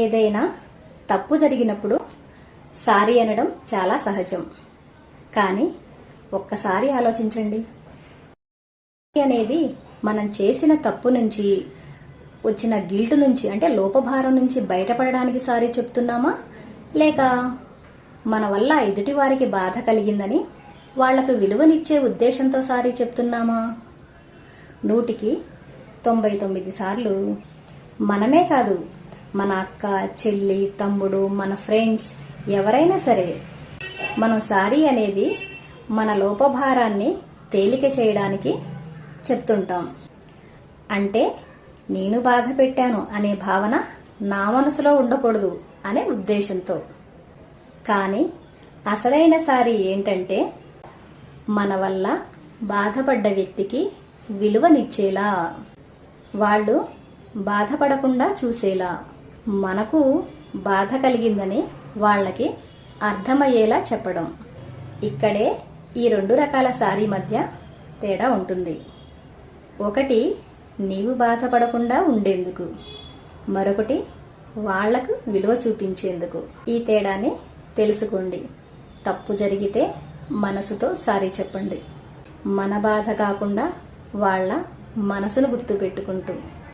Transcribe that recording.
ఏదైనా తప్పు జరిగినప్పుడు సారీ అనడం చాలా సహజం. కానీ ఒక్కసారి ఆలోచించండి, అనేది మనం చేసిన తప్పు నుంచి వచ్చిన గిల్ట్ నుంచి, అంటే లోపభారం నుంచి బయటపడడానికి సారీ చెప్తున్నామా, లేక మన వల్ల ఎదుటి వారికి బాధ కలిగిందని వాళ్లకు విలువనిచ్చే ఉద్దేశంతో సారీ చెప్తున్నామా? 100కి 99 సార్లు మనమే కాదు, మన అక్క, చెల్లి, తమ్ముడు, మన ఫ్రెండ్స్ ఎవరైనా సరే మనం సారీ అనేది మన లోపభారాన్ని తేలిక చేయడానికి చెప్తుంటాం. అంటే నేను బాధ పెట్టాను అనే భావన నా మనసులో ఉండకూడదు అనే ఉద్దేశంతో. కానీ అసలైన సారీ ఏంటంటే మన వల్ల బాధపడ్డ వ్యక్తికి విలువనిచ్చేలా, వాళ్ళు బాధపడకుండా చూసేలా, మనకు బాధ కలిగిందని వాళ్ళకి అర్థమయ్యేలా చెప్పడం. ఇక్కడే ఈ 2 రకాల సారీ మధ్య తేడా ఉంటుంది. ఒకటి నీవు బాధపడకుండా ఉండేందుకు, మరొకటి వాళ్లకు విలువ చూపించేందుకు. ఈ తేడాని తెలుసుకోండి. తప్పు జరిగితే మనసుతో సారీ చెప్పండి, మన బాధ కాకుండా వాళ్ళ మనసును గుర్తుపెట్టుకుంటూ.